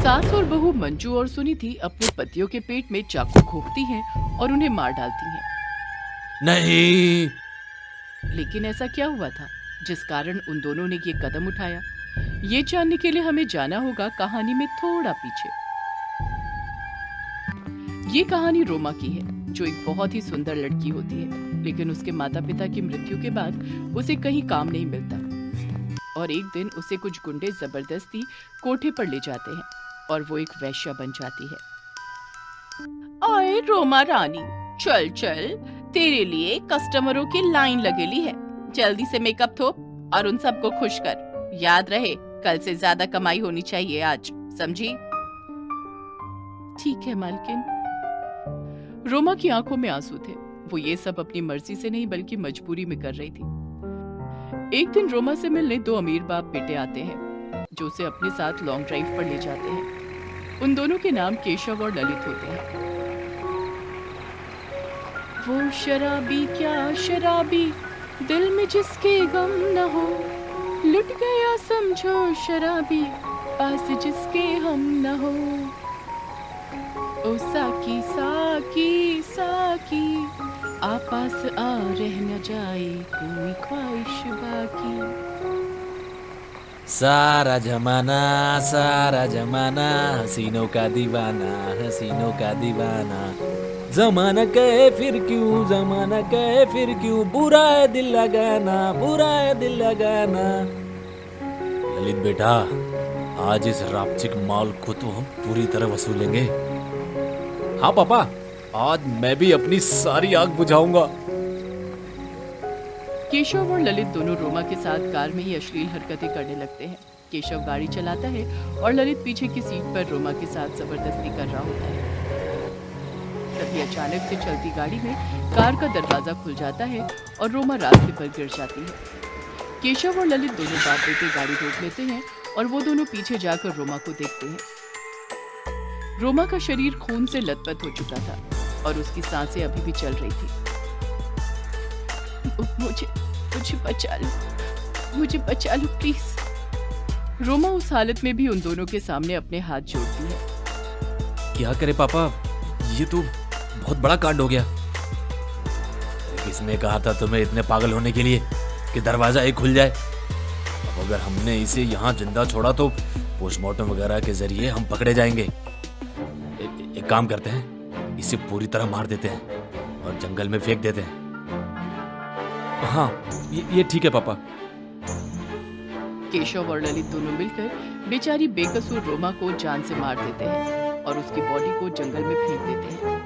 सास और बहू मंजू और सुनीति अपने पतियों के पेट में चाकू घोंपती हैं और उन्हें मार डालती हैं। नहीं। लेकिन ऐसा क्या हुआ था जिस कारण उन दोनों ने ये कदम उठाया? ये जानने के लिए हमें जाना होगा कहानी में थोड़ा पीछे। ये कहानी रोमा की है, जो एक बहुत ही सुंदर लड़की होती है, लेकिन उसके माता पिता की मृत्यु के बाद उसे कहीं काम नहीं मिलता और एक दिन उसे कुछ गुंडे जबरदस्ती कोठे पर ले जाते हैं और वो एक वेश्या बन जाती है। आए रोमा रानी, चल चल, तेरे लिए कस्टमरों की लाइन लगेली है। जल्दी से मेकअप थोप और उन सबको खुश कर। याद रहे, कल से ज्यादा कमाई होनी चाहिए आज, समझी? ठीक है मालकिन। रोमा की आंखों में आंसू थे। वो ये सब अपनी मर्जी से नहीं बल्कि मजबूरी में कर रही थी। एक दिन रोमा से मिलने दो अमीर बाप बेटे आते हैं, जो उसे अपने साथ लॉन्ग ड्राइव पर ले जाते हैं। उन दोनों के नाम केशव और ललित होते हैं। वो शराबी क्या शराबी, दिल में जिसके गम न हो, लुट गया समझो शराबी, पास जिसके हम न हो। ओ साकी साकी साकी, पास आ रह न जाए कोई ख्वाहिश बाकी। सारा जमाना हसीनों का दीवाना, हसीनों का दीवाना। जमाना कहे फिर क्यों, बुरा है दिल लगाना, बुरा है दिल लगाना। ललित बेटा, आज इस रापचिक माल को तो हम पूरी तरह वसूलेंगे। हाँ पापा, आज मैं भी अपनी सारी आग बुझाऊंगा। केशव और ललित दोनों रोमा के साथ कार में ही अश्लील हरकतें करने लगते हैं। केशव गाड़ी चलाता है और ललित पीछे की सीट पर रोमा के साथ जबरदस्ती कर रहा होता है। तभी अचानक से चलती गाड़ी में कार का दरवाजा खुल जाता है और रोमा रास्ते पर गिर जाती है। केशव और ललित दोनों बाप बेटे गाड़ी रोक लेते हैं और वो दोनों पीछे जाकर रोमा को देखते हैं। रोमा का शरीर खून से लथपथ हो चुका था और उसकी सांसें अभी भी चल रही थी। मुझे बचा लो प्लीज। रोमा उस हालत में भी उन दोनों के सामने अपने हाथ जोड़ती है। क्या करे पापा, ये तो बहुत बड़ा कांड हो गया। किसने कहा था तुम्हें इतने पागल होने के लिए कि दरवाजा एक खुल जाए? अब अगर हमने इसे यहाँ जिंदा छोड़ा तो पोस्टमार्टम वगैरह के जरिए हम पकड़े जाएंगे। एक काम करते हैं, इसे पूरी तरह मार देते हैं और जंगल में फेंक देते हैं। हाँ, ये ठीक है पापा। केशव और ललित दोनों मिलकर बेचारी बेकसूर रोमा को जान से मार देते हैं और उसकी बॉडी को जंगल में फेंक देते हैं।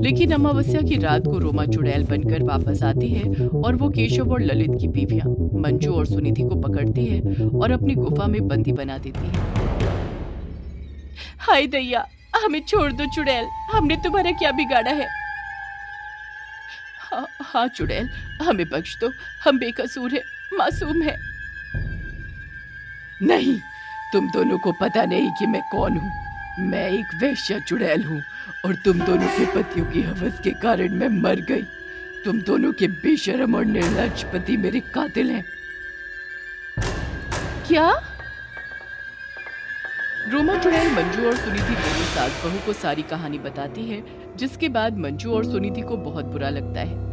लेकिन अमावस्या की रात को रोमा चुड़ैल बनकर वापस आती है और वो केशव और ललित की बीवियां मंजू और सुनीति को पकड़ती है और अपनी गुफा में बंदी बना देती है। हाय दैया, हमें छोड़ दो चुड़ैल, हमने तुम्हारा क्या बिगाड़ा है? हाँ चुड़ैल, हमें बख्श दो, हम बेकसूर हैं, मासूम हैं। नहीं, तुम दोनों को पता नहीं कि मैं कौन हूँ। मैं एक वेश्या चुड़ैल हूँ और तुम दोनों के पतियों की हवस के कारण मैं मर गई। तुम दोनों के बेशर्म और निर्लज्ज पति मेरे कातिल हैं। क्या? रोमा चुड़ैल मंजू और सुनीति दोनों सास बहू को सारी कहानी बताती है, जिसके बाद मंजू और सुनीति को बहुत बुरा लगता है।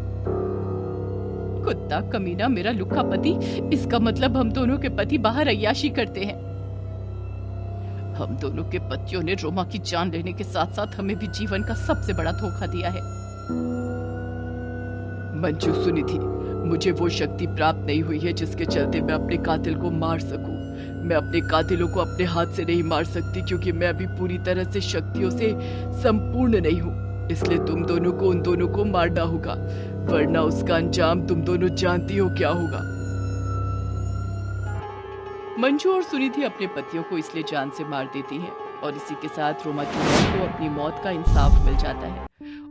कुत्ता कमीना, मेरा लुक्खा पति, इसका मतलब हम दोनों के पति बाहर अय्याशी करते हैं। हम दोनों के पतियों ने रोमा की जान लेने के साथ साथ हमें भी जीवन का सबसे बड़ा धोखा दिया है। मंजू, सुनीति, मुझे वो शक्ति प्राप्त नहीं हुई है जिसके चलते मैं अपने कातिल को मार सकूं। मैं अपने कातिलों को अपने हाथ से नहीं मार सकती क्योंकि मैं अभी पूरी तरह से शक्तियों से संपूर्ण नहीं हूँ। इसलिए तुम दोनों को उन दोनों को मारना होगा, वरना उसका अंजाम तुम दोनों जानती हो क्या होगा। मंजू और सुनीति अपने पतियों को इसलिए जान से मार देती हैं और इसी के साथ रोमा चुड़ैल को अपनी मौत का इंसाफ मिल जाता है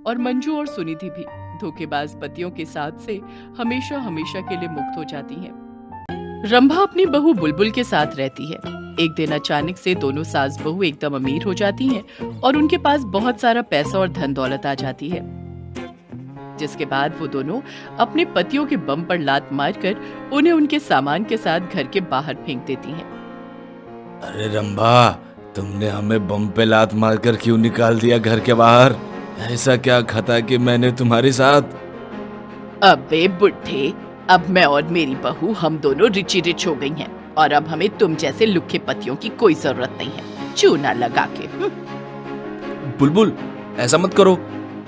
और मंजू और सुनीति भी धोखेबाज पतियों के साथ से हमेशा हमेशा के लिए मुक्त हो जाती हैं। रंभा अपनी बहू बुलबुल के साथ रहती है। एक दिन अचानक से दोनों सास बहू एकदम अमीर हो जाती हैं और उनके पास बहुत सारा पैसा और धन दौलत आ जाती है, जिसके बाद वो दोनों अपने पतियों के बम पर लात मारकर उन्हें उनके सामान के साथ घर के बाहर फेंक देती हैं। अरे रंभा, तुमने हमें बम पे लात मारकर क्यों निकाल दिया घर के बाहर? ऐसा क्या खता कि मैंने तुम्हारे साथ? अबे बुढ़े, अब मैं और मेरी बहू हम दोनों रिची रिच हो गई हैं और अब हमें तुम जैसे लुखे पतियों की कोई जरूरत नहीं है, चूना लगा के। बुलबुल, ऐसा मत करो।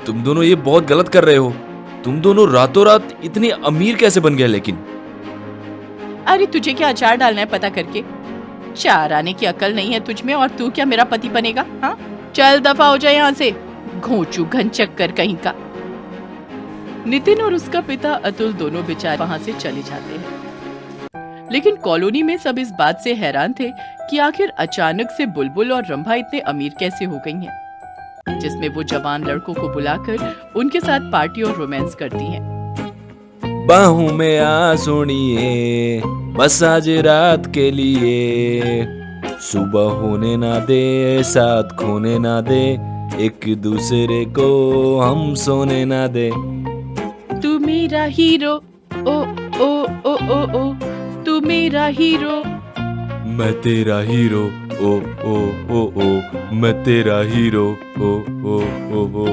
तुम दोनों ये बहुत गलत कर रहे हो। तुम दोनों रातों रात इतने अमीर कैसे बन गए? लेकिन अरे तुझे क्या अचार डालना है पता करके? चार आने की अकल नहीं है तुझ में और तू क्या मेरा पति बनेगा? हाँ, चल दफा हो जाए यहाँ से, घोंचू घन चक्कर कहीं का। नितिन और उसका पिता अतुल दोनों बेचारे वहां से चले जाते हैं। लेकिन कॉलोनी में सब इस बात से हैरान थे कि आखिर अचानक से बुलबुल और रंभा इतने अमीर कैसे हो गई हैं, जिसमें वो जवान लड़कों को बुलाकर उनके साथ पार्टी और रोमांस करती हैं। बाहों में आ सोनिए, बस आज रात के लिए, सुबह होने ना दे, साथ खोने ना दे, एक दूसरे को हम सोने ना दे। तू मेरा हीरो, ओ ओ ओ ओ ओ, तू मेरा हीरो। मैं तेरा हीरो, ओ ओ ओ ओ, मैं तेरा हीरो, ओ ओ ओ ओ।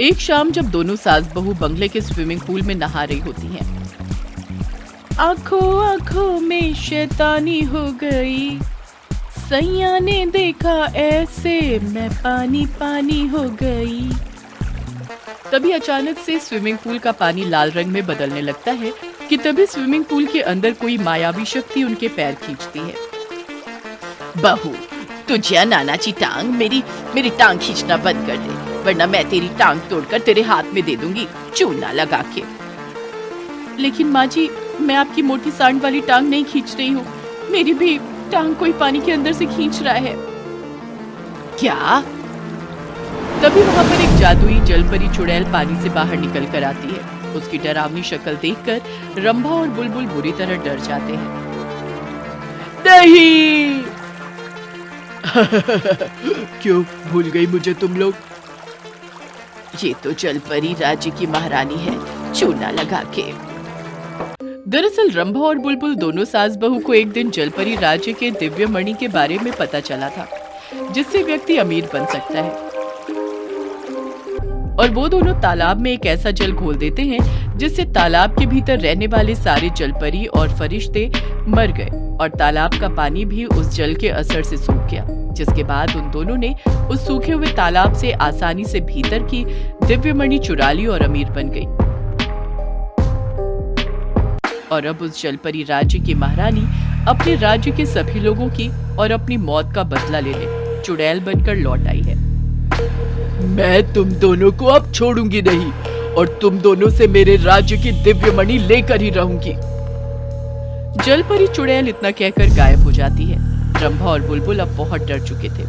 एक शाम जब दोनों सास बहू बंगले के स्विमिंग पूल में नहा रही होती हैं, आंखों आंखों में शैतानी हो गई, सैया ने देखा ऐसे मैं पानी पानी हो गई। तभी अचानक से स्विमिंग पूल का पानी लाल रंग में बदलने लगता है कि तभी स्विमिंग पूल के अंदर कोई मायावी शक्ति उनके पैर खींचती है। बहू, तुझे नानाची टांग मेरी टांग खींचना बंद कर दे, वरना मैं तेरी टांग तोड़कर तेरे हाथ में दे दूंगी, चूना लगा के। लेकिन माँ जी, मैं आपकी मोटी सांड वाली टांग नहीं खींच रही हूँ, मेरी भी टांग कोई पानी के अंदर से खींच रहा है। क्या? तभी वहाँ पर एक जादुई जलपरी चुड़ैल पानी से बाहर निकल कर आती है। उसकी डरावनी शक्ल देखकर रंभा और बुलबुल बुरी तरह डर जाते हैं। नहीं! क्यों भूल गई मुझे तुम लोग? ये तो जलपरी राज्य की महारानी है, चूना लगा के। दरअसल रंभा और बुलबुल दोनों सास बहू को एक दिन जलपरी राज्य के दिव्य मणि के बारे में पता चला था, जिससे व्यक्ति अमीर बन सकता है। और वो दोनों तालाब में एक ऐसा जल घोल देते हैं जिससे तालाब के भीतर रहने वाले सारे जलपरी और फरिश्ते मर गए और तालाब का पानी भी उस जल के असर से सूख गया, जिसके बाद उन दोनों ने उस सूखे हुए तालाब से आसानी से भीतर की दिव्य मणि चुरा ली और अमीर बन गई। और अब उस जलपरी राज्य की महारानी अपने राज्य के सभी लोगों की और अपनी मौत का बदला लेने चुड़ैल बनकर लौट आई है। मैं तुम दोनों को अब छोड़ूंगी नहीं और तुम दोनों से मेरे राज्य की दिव्य मणि लेकर ही रहूंगी। जलपरी चुड़ैल इतना कहकर गायब हो जाती है। रंभा और बुलबुल अब बहुत डर चुके थे।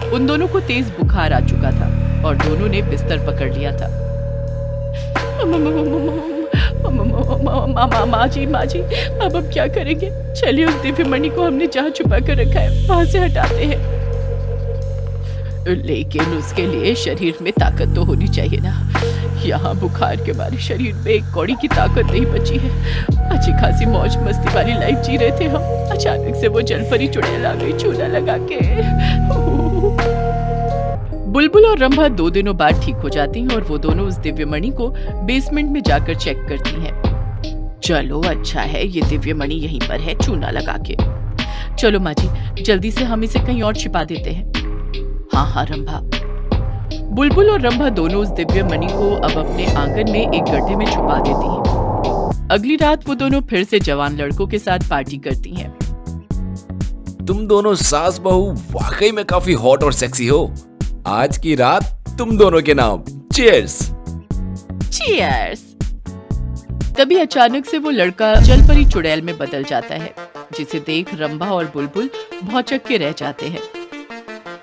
उन दोनों को तेज बुखार आ चुका था और दोनों ने बिस्तर पकड़ लिया था। माँ जी, अब क्या करेंगे? चलिए उस दिव्य मणि को हमने जहाँ छुपा कर रखा है वहां से हटाते हैं। लेकिन उसके लिए शरीर में ताकत तो होनी चाहिए ना। यहाँ बुखार के मारे शरीर में एक कौड़ी की ताकत नहीं बची है। अच्छी खासी मौज मस्ती वाली लाइफ जी रहे थे हम, अचानक से वो जलपरी चुड़ैल आ गई चूना लगा के। बुलबुल और रंभा 2 दिनों बाद ठीक हो जाती हैं और वो दोनों उस दिव्य मणि को बेसमेंट में जाकर चेक करती हैं। चलो अच्छा है, ये दिव्य मणि यहीं पर है चूना लगा के। चलो माँ जी, जल्दी से हम इसे कहीं और छिपा देते हैं। हाँ रंभा। बुलबुल और रंभा दोनों उस दिव्य मणि को अब अपने आंगन में एक गड्ढे में छुपा देती हैं। अगली रात वो दोनों फिर से जवान लड़कों के साथ पार्टी करती हैं। तुम दोनों सास बहू वाकई में काफी हॉट और सेक्सी हो। आज की रात तुम दोनों के नाम चीयर्स। चीयर्स। तभी अचानक से वो लड़का जलपरी चुड़ैल में बदल जाता है, जिसे देख रंभा और बुलबुल भौचक के रह जाते हैं।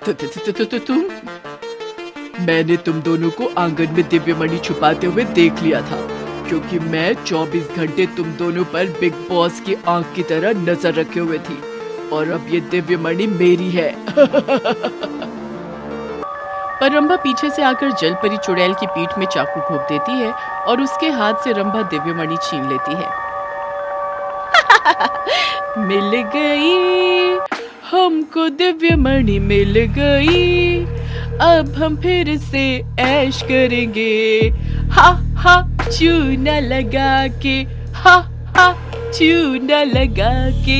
तुम? मैंने तुम दोनों को आंगन में दिव्य मणि छुपाते हुए देख लिया था, क्योंकि मैं 24 घंटे तुम दोनों पर बिग बॉस की आंख की तरह नजर रखे हुए थी और अब ये दिव्य मणि मेरी है। पर रंभा पीछे से आकर जलपरी चुड़ैल की पीठ में चाकू घोंप देती है और उसके हाथ से रंभा दिव्य मणि छीन लेती है। मिल गई हो हमको दिव्य मणि मिल गई, अब हम फिर से ऐश करेंगे, हा हा चूना लगा के, हा हा चूना लगा के।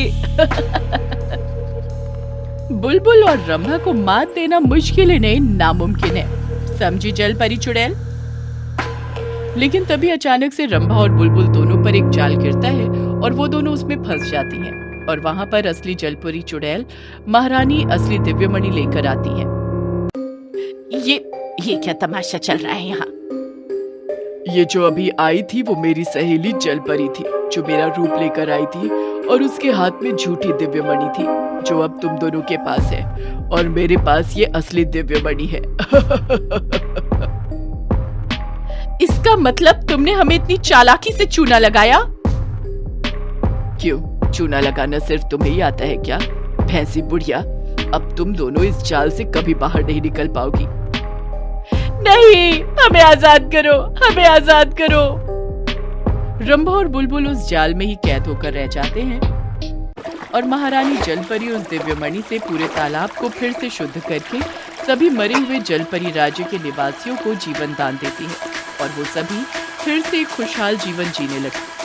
बुलबुल और रंभा को मात देना मुश्किल ही नहीं नामुमकिन है, समझी जल परी चुड़ैल। लेकिन तभी अचानक से रंभा और बुलबुल दोनों पर एक जाल गिरता है और वो दोनों उसमें फंस जाती हैं। और वहां पर असली जलपरी चुड़ैल महारानी असली दिव्यमणि लेकर आती है। ये क्या तमाशा चल रहा है यहाँ? ये जो अभी आई थी वो मेरी सहेली जलपरी थी, जो मेरा रूप लेकर आई थी, और उसके हाथ में झूठी दिव्यमणि थी जो अब तुम दोनों के पास है, और मेरे पास ये असली दिव्यमणि है। इसका मतलब तुमने हमें इतनी चालाकी से चूना लगाया? क्यों, चूना लगाना सिर्फ तुम्हें ही आता है क्या, भैंसी बुढ़िया? अब तुम दोनों इस जाल से कभी बाहर नहीं निकल पाओगी। नहीं, हमें आजाद करो, हमें आजाद करो। रंभा और बुलबुल उस जाल में ही कैद होकर रह जाते हैं और महारानी जलपरी उस दिव्यमणि से पूरे तालाब को फिर से शुद्ध करके सभी मरे हुए जलपरी राज्य के निवासियों को जीवन दान देती है और वो सभी फिर से खुशहाल जीवन जीने लगते हैं।